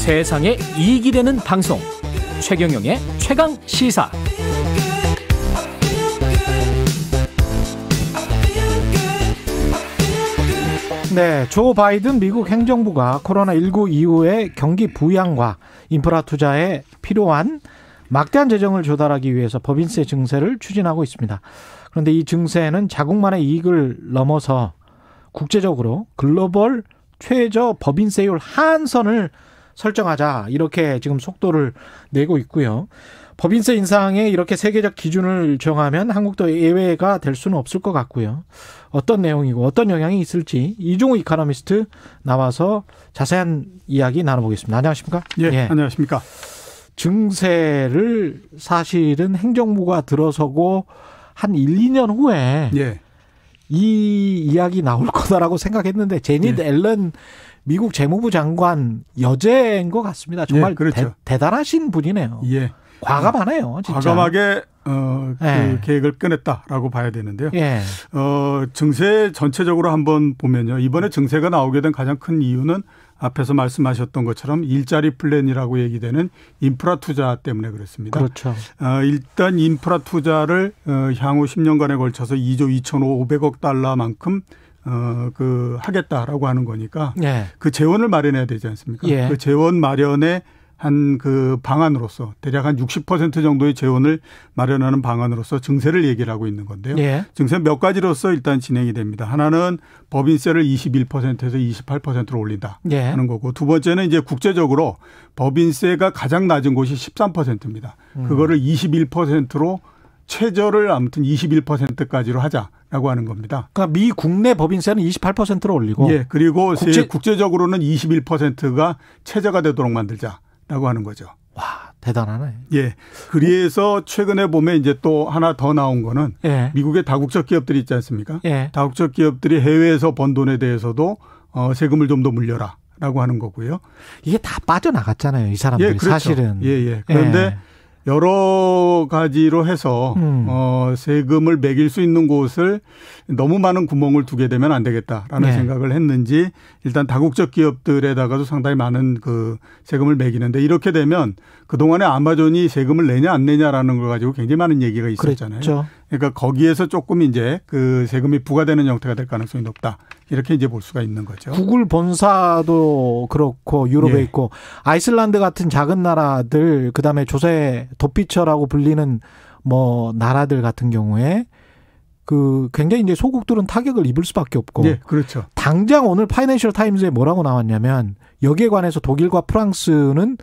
세상에 이익이 되는 방송 최경영의 최강시사. 네, 조 바이든 미국 행정부가 코로나19 이후의 경기 부양과 인프라 투자에 필요한 막대한 재정을 조달하기 위해서 법인세 증세를 추진하고 있습니다. 그런데 이 증세는 자국만의 이익을 넘어서 국제적으로 글로벌 최저 법인세율 하한선을 설정하자, 이렇게 지금 속도를 내고 있고요. 법인세 인상에 이렇게 세계적 기준을 정하면 한국도 예외가 될 수는 없을 것 같고요. 어떤 내용이고 어떤 영향이 있을지 이종우 이코노미스트 나와서 자세한 이야기 나눠보겠습니다. 안녕하십니까? 예, 안녕하십니까? 증세를 사실은 행정부가 들어서고 한 1, 2년 후에 이 이야기 나올 거다라고 생각했는데 제닛 앨런 미국 재무부 장관 여제인 것 같습니다. 정말 그렇죠. 대단하신 분이네요. 과감하네요. 진짜. 과감하게 그 계획을 꺼냈다라고 봐야 되는데요. 증세 전체적으로 한번 보면요. 이번에 증세가 나오게 된 가장 큰 이유는 앞에서 말씀하셨던 것처럼 일자리 플랜이라고 얘기되는 인프라 투자 때문에 그렇습니다. 그렇죠. 일단 인프라 투자를 향후 10년간에 걸쳐서 2조 2,500억 달러만큼 하겠다라고 하는 거니까 그 재원을 마련해야 되지 않습니까? 그 재원 마련에 한 그 방안으로서 대략 한 60% 정도의 재원을 마련하는 방안으로서 증세를 얘기를 하고 있는 건데요. 증세 몇 가지로서 일단 진행이 됩니다. 하나는 법인세를 21%에서 28%로 올린다 하는 거고, 두 번째는 이제 국제적으로 법인세가 가장 낮은 곳이 13%입니다. 그거를 21%로 최저를 아무튼 21%까지로 하자라고 하는 겁니다. 그러니까 미 국내 법인세는 28%로 올리고, 그리고 국제적으로는 21%가 최저가 되도록 만들자. 라고 하는 거죠. 와, 대단하네. 그래서 최근에 보면 이제 또 하나 더 나온 거는 미국의 다국적 기업들이 있지 않습니까? 다국적 기업들이 해외에서 번 돈에 대해서도 세금을 좀 더 물려라 라고 하는 거고요. 이게 다 빠져나갔잖아요, 이 사람들이. 그렇죠. 사실은. 그런데 여러 가지로 해서 세금을 매길 수 있는 곳을 너무 많은 구멍을 두게 되면 안 되겠다라는 생각을 했는지 일단 다국적 기업들에다가도 상당히 많은 그 세금을 매기는데, 이렇게 되면 그동안에 아마존이 세금을 내냐 안 내냐라는 걸 가지고 굉장히 많은 얘기가 있었잖아요. 그렇죠. 그러니까 거기에서 조금 이제 그 세금이 부과되는 형태가 될 가능성이 높다. 이렇게 이제 볼 수가 있는 거죠. 구글 본사도 그렇고 유럽에 있고 아이슬란드 같은 작은 나라들, 그다음에 조세 도피처라고 불리는 뭐 나라들 같은 경우에 그 굉장히 이제 소국들은 타격을 입을 수밖에 없고. 그렇죠. 당장 오늘 파이낸셜 타임즈에 뭐라고 나왔냐면 여기에 관해서 독일과 프랑스는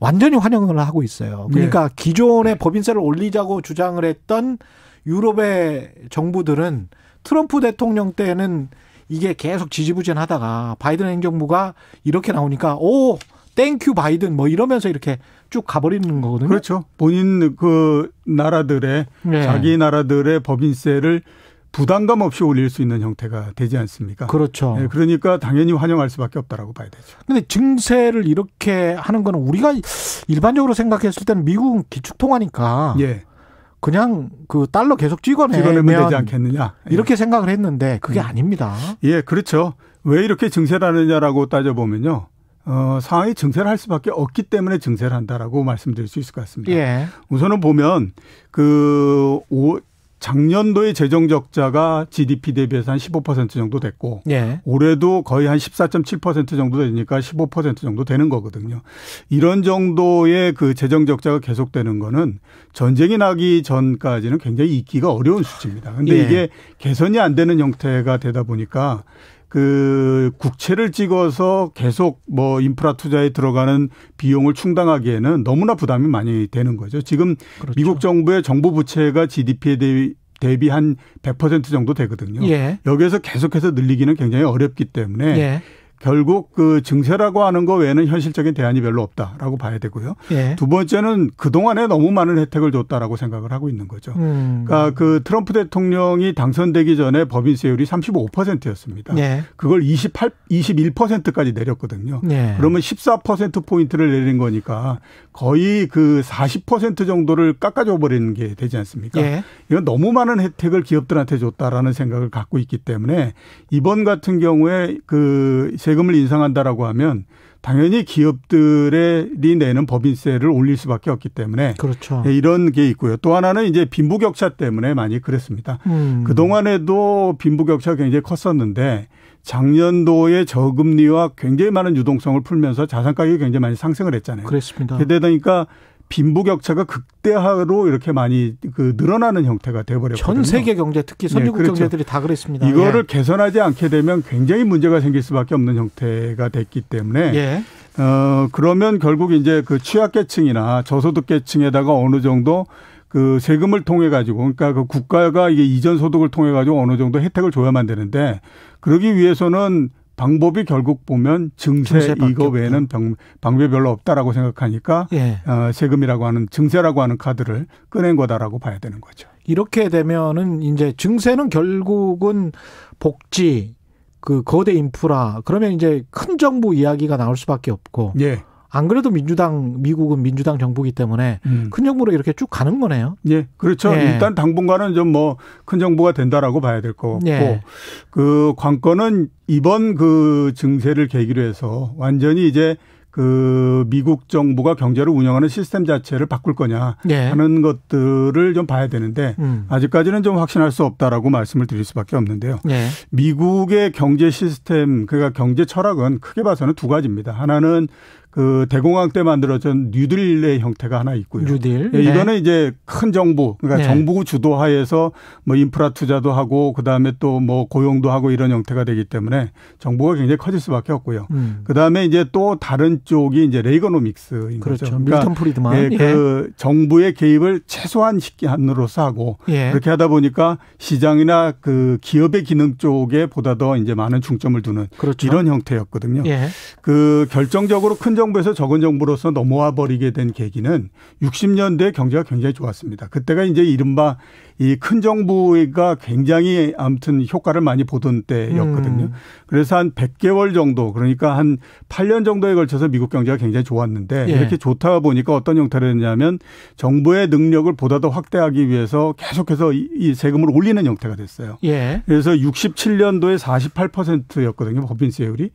완전히 환영을 하고 있어요. 그러니까 기존의 법인세를 올리자고 주장을 했던 유럽의 정부들은 트럼프 대통령 때는 이게 계속 지지부진하다가 바이든 행정부가 이렇게 나오니까 오, 땡큐 바이든 뭐 이러면서 이렇게 쭉 가버리는 거거든요. 그렇죠. 본인 그 나라들의 자기 나라들의 법인세를 부담감 없이 올릴 수 있는 형태가 되지 않습니까? 그렇죠. 그러니까 당연히 환영할 수밖에 없다라고 봐야 되죠. 그런데 증세를 이렇게 하는 거는 우리가 일반적으로 생각했을 때는 미국은 기축통화니까 그냥 그 달러 계속 찍어내면 되지 않겠느냐, 이렇게 생각을 했는데 그게 아닙니다. 그렇죠. 왜 이렇게 증세를 하느냐라고 따져보면요. 상황이 증세를 할 수밖에 없기 때문에 증세를 한다라고 말씀드릴 수 있을 것 같습니다. 우선은 보면 작년도의 재정 적자가 GDP 대비해서 한 15% 정도 됐고 올해도 거의 한 14.7% 정도 되니까 15% 정도 되는 거거든요. 이런 정도의 그 재정 적자가 계속되는 거는 전쟁이 나기 전까지는 굉장히 잊기가 어려운 수치입니다. 그런데 이게 개선이 안 되는 형태가 되다 보니까 그 국채를 찍어서 계속 뭐 인프라 투자에 들어가는 비용을 충당하기에는 너무나 부담이 많이 되는 거죠. 지금 미국 정부의 정부 부채가 GDP에 대비 한 100% 정도 되거든요. 여기에서 계속해서 늘리기는 굉장히 어렵기 때문에 결국 그 증세라고 하는 거 외에는 현실적인 대안이 별로 없다라고 봐야 되고요. 두 번째는 그동안에 너무 많은 혜택을 줬다라고 생각을 하고 있는 거죠. 그러니까 그 트럼프 대통령이 당선되기 전에 법인세율이 35%였습니다. 그걸 21%까지 내렸거든요. 그러면 14%포인트를 내린 거니까 거의 그 40% 정도를 깎아줘 버리는 게 되지 않습니까? 이건 너무 많은 혜택을 기업들한테 줬다라는 생각을 갖고 있기 때문에 이번 같은 경우에 그 세금을 인상한다라고 하면 당연히 기업들이 내는 법인세를 올릴 수밖에 없기 때문에 그렇죠. 이런 게 있고요. 또 하나는 이제 빈부격차 때문에 많이 그랬습니다. 그동안에도 빈부격차가 굉장히 컸었는데 작년도에 저금리와 굉장히 많은 유동성을 풀면서 자산 가격이 굉장히 많이 상승을 했잖아요. 그렇습니다. 그러다 보니까 빈부격차가 극대화로 이렇게 많이 늘어나는 형태가 돼버렸거든요. 전 세계 경제, 특히 선진국 그렇죠. 경제들이 다 그랬습니다. 이거를 개선하지 않게 되면 굉장히 문제가 생길 수밖에 없는 형태가 됐기 때문에 그러면 결국 이제 그 취약계층이나 저소득계층에다가 어느 정도 그 세금을 통해 가지고 그러니까 그 국가가 이게 이전 소득을 통해 가지고 어느 정도 혜택을 줘야만 되는데 그러기 위해서는 방법이 결국 보면 증세 이거 외에는 방법이 별로 없다라고 생각하니까 세금이라고 하는 증세라고 하는 카드를 꺼낸 거다라고 봐야 되는 거죠. 이렇게 되면은 이제 증세는 결국은 복지, 그 거대 인프라 그러면 이제 큰 정부 이야기가 나올 수밖에 없고. 안 그래도 미국은 민주당 정부이기 때문에 큰 정부로 이렇게 쭉 가는 거네요. 그렇죠. 일단 당분간은 좀 뭐 큰 정부가 된다라고 봐야 될 것 같고 그 관건은 이번 그 증세를 계기로 해서 완전히 이제 그 미국 정부가 경제를 운영하는 시스템 자체를 바꿀 거냐 하는 것들을 좀 봐야 되는데 아직까지는 좀 확신할 수 없다라고 말씀을 드릴 수밖에 없는데요. 미국의 경제 시스템 그러니까 경제 철학은 크게 봐서는 두 가지입니다. 하나는 그 대공황 때 만들어진 뉴딜의 형태가 하나 있고요. 뉴딜. 이거는 이제 큰 정부, 그러니까 정부 주도하에서 뭐 인프라 투자도 하고 그다음에 또 뭐 고용도 하고 이런 형태가 되기 때문에 정부가 굉장히 커질 수밖에 없고요. 그다음에 이제 또 다른 쪽이 이제 레이거노믹스인 그렇죠. 거죠. 그러니까 밀턴 프리드만. 그 정부의 개입을 최소한 시간으로서 하고 그렇게 하다 보니까 시장이나 그 기업의 기능 쪽에 보다 더 이제 많은 중점을 두는 이런 형태였거든요. 그 결정적으로 큰 정부에서 적은 정부로서 넘어와 버리게 된 계기는 60년대 경제가 굉장히 좋았습니다. 그때가 이제 이른바 이 큰 정부가 굉장히 아무튼 효과를 많이 보던 때였거든요. 그래서 한 100개월 정도 그러니까 한 8년 정도에 걸쳐서 미국 경제가 굉장히 좋았는데 이렇게 좋다 보니까 어떤 형태로 했냐면 정부의 능력을 보다 더 확대하기 위해서 계속해서 이 세금을 올리는 형태가 됐어요. 그래서 67년도에 48%였거든요. 법인세율이.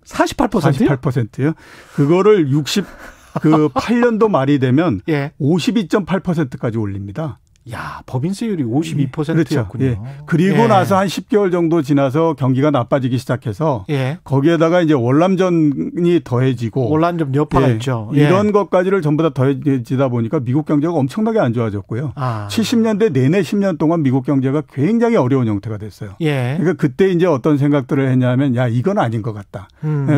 48%요? 48%요. 그거를 8년도 말이 되면 52.8%까지 올립니다. 야, 법인세율이 52%였군요. 그렇죠. 그리고 나서 한 10개월 정도 지나서 경기가 나빠지기 시작해서 거기에다가 이제 월남전이 더해지고 월남전 여파가 있죠. 이런 것까지를 전부 다 더해지다 보니까 미국 경제가 엄청나게 안 좋아졌고요. 70년대 내내 10년 동안 미국 경제가 굉장히 어려운 형태가 됐어요. 그러니까 그때 이제 어떤 생각들을 했냐면 야, 이건 아닌 것 같다.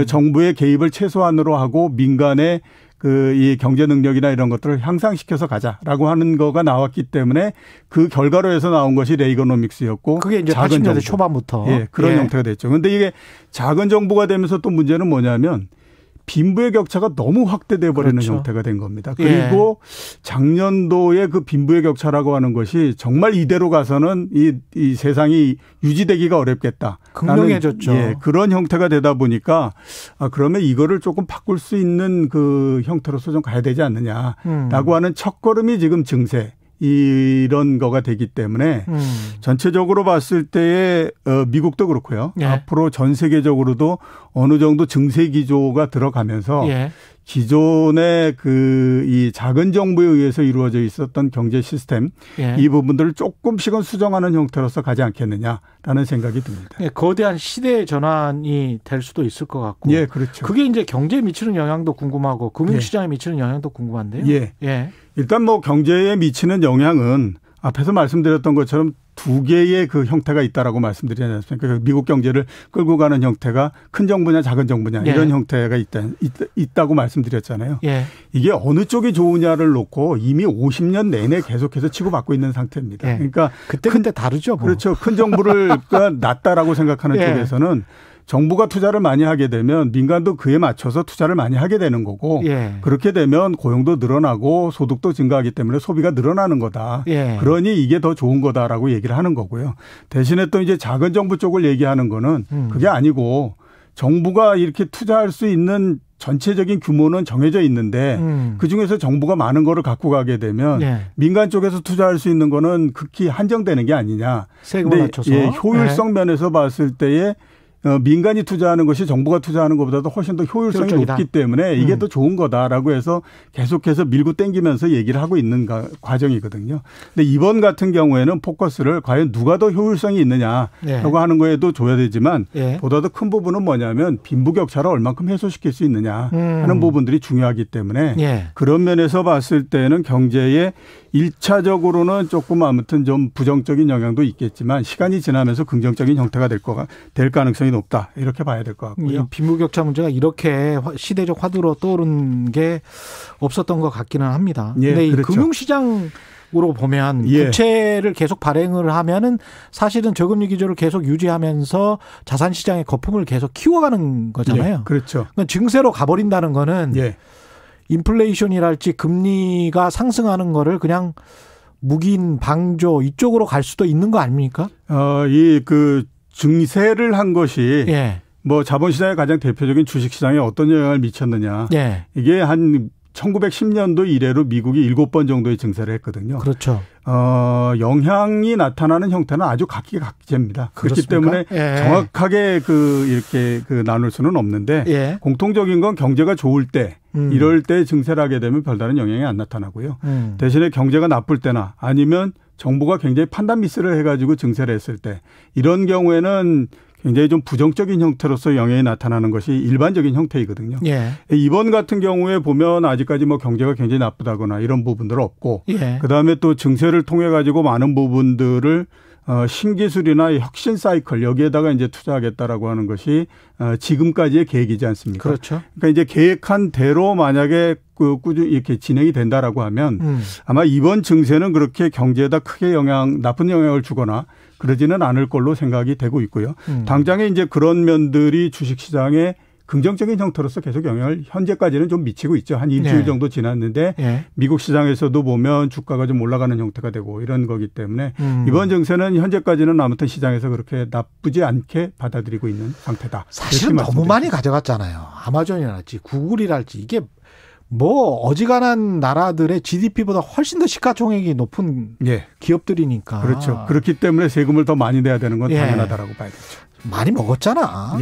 정부의 개입을 최소한으로 하고 민간의 이 경제 능력이나 이런 것들을 향상시켜서 가자라고 하는 거가 나왔기 때문에 그 결과로 해서 나온 것이 레이거노믹스였고 그게 이제 작은 80년대 정부. 초반부터 그런 형태가 됐죠. 그런데 이게 작은 정부가 되면서 또 문제는 뭐냐면 빈부의 격차가 너무 확대돼 버리는 형태가 된 겁니다. 그리고 작년도에 그 빈부의 격차라고 하는 것이 정말 이대로 가서는 이 세상이 유지되기가 어렵겠다. 극명해졌죠. 그런 형태가 되다 보니까 그러면 이거를 조금 바꿀 수 있는 그 형태로서 좀 가야 되지 않느냐라고 하는 첫걸음이 지금 증세. 이런 거가 되기 때문에 전체적으로 봤을 때에 미국도 그렇고요. 앞으로 전 세계적으로도 어느 정도 증세 기조가 들어가면서 기존의 이 작은 정부에 의해서 이루어져 있었던 경제 시스템 이 부분들을 조금씩은 수정하는 형태로서 가지 않겠느냐라는 생각이 듭니다. 거대한 시대 전환이 될 수도 있을 것 같고. 그렇죠. 그게 이제 경제에 미치는 영향도 궁금하고 금융시장에 미치는 영향도 궁금한데요. 일단 뭐 경제에 미치는 영향은 앞에서 말씀드렸던 것처럼 두 개의 그 형태가 있다라고 말씀드리지 않았습니까? 미국 경제를 끌고 가는 형태가 큰 정부냐 작은 정부냐 이런 형태가 있다고 말씀드렸잖아요. 이게 어느 쪽이 좋으냐를 놓고 이미 50년 내내 계속해서 치고받고 있는 상태입니다. 그러니까 그때 다르죠. 뭐. 그렇죠. 큰 정부를 낫다라고 생각하는 쪽에서는 정부가 투자를 많이 하게 되면 민간도 그에 맞춰서 투자를 많이 하게 되는 거고 그렇게 되면 고용도 늘어나고 소득도 증가하기 때문에 소비가 늘어나는 거다. 그러니 이게 더 좋은 거다라고 얘기를 하는 거고요. 대신에 또 이제 작은 정부 쪽을 얘기하는 거는 그게 아니고 정부가 이렇게 투자할 수 있는 전체적인 규모는 정해져 있는데 그중에서 정부가 많은 거를 갖고 가게 되면 민간 쪽에서 투자할 수 있는 거는 극히 한정되는 게 아니냐. 세금을 낮춰서. 효율성 면에서 봤을 때에 민간이 투자하는 것이 정부가 투자하는 것보다도 훨씬 더 효율성이 효율적이다. 높기 때문에 이게 더 좋은 거다라고 해서 계속해서 밀고 당기면서 얘기를 하고 있는 과정이거든요. 근데 이번 같은 경우에는 포커스를 과연 누가 더 효율성이 있느냐라고 하는 거에도 줘야 되지만 보다 더 큰 부분은 뭐냐면 빈부격차를 얼만큼 해소시킬 수 있느냐 하는 부분들이 중요하기 때문에 그런 면에서 봤을 때는 경제에 1차적으로는 조금 아무튼 좀 부정적인 영향도 있겠지만 시간이 지나면서 긍정적인 형태가 될 가능성이 높다. 이렇게 봐야 될 것 같고요. 빈부격차 문제가 이렇게 시대적 화두로 떠오른 게 없었던 것 같기는 합니다. 그런데 이 그렇죠. 금융시장으로 보면 부채를 계속 발행을 하면은 사실은 저금리 기조를 계속 유지하면서 자산시장의 거품을 계속 키워가는 거잖아요. 그렇죠. 그러니까 증세로 가버린다는 거는 인플레이션이랄지 금리가 상승하는 거를 그냥 묵인, 방조 이쪽으로 갈 수도 있는 거 아닙니까? 증세를 한 것이 뭐 자본시장의 가장 대표적인 주식시장에 어떤 영향을 미쳤느냐. 이게 한 1910년도 이래로 미국이 7번 정도의 증세를 했거든요. 그렇죠. 영향이 나타나는 형태는 아주 각기각제입니다. 그렇기 때문에 정확하게 이렇게 나눌 수는 없는데 공통적인 건 경제가 좋을 때 이럴 때 증세를 하게 되면 별다른 영향이 안 나타나고요. 대신에 경제가 나쁠 때나 아니면 정부가 굉장히 판단 미스를 해가지고 증세를 했을 때 이런 경우에는 굉장히 좀 부정적인 형태로서 영향이 나타나는 것이 일반적인 형태이거든요. 이번 같은 경우에 보면 아직까지 뭐 경제가 굉장히 나쁘다거나 이런 부분들은 없고 그다음에 또 증세를 통해 가지고 많은 부분들을 신기술이나 혁신 사이클 여기에다가 이제 투자하겠다라고 하는 것이 지금까지의 계획이지 않습니까? 그렇죠. 그러니까 이제 계획한 대로 만약에 꾸준히 이렇게 진행이 된다라고 하면 아마 이번 증세는 그렇게 경제에다 크게 나쁜 영향을 주거나 그러지는 않을 걸로 생각이 되고 있고요. 당장에 이제 그런 면들이 주식시장에 긍정적인 형태로서 계속 영향을 현재까지는 좀 미치고 있죠. 한 일주일 정도 지났는데 미국 시장에서도 보면 주가가 좀 올라가는 형태가 되고 이런 거기 때문에 이번 증세는 현재까지는 아무튼 시장에서 그렇게 나쁘지 않게 받아들이고 있는 상태다. 사실은 너무 많이 가져갔잖아요. 아마존이랄지 구글이랄지 이게 뭐 어지간한 나라들의 GDP보다 훨씬 더 시가총액이 높은 기업들이니까. 그렇죠. 그렇기 때문에 세금을 더 많이 내야 되는 건 당연하다라고 봐야겠죠. 많이 먹었잖아.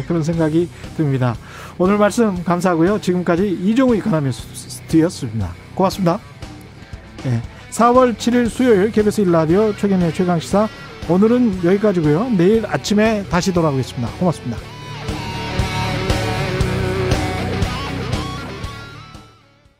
그런 생각이 듭니다. 오늘 말씀 감사하고요. 지금까지 이종우 이코노미스트였습니다. 고맙습니다. 4월 7일 수요일 KBS 1라디오 최경영의 최강시사 오늘은 여기까지고요. 내일 아침에 다시 돌아오겠습니다. 고맙습니다.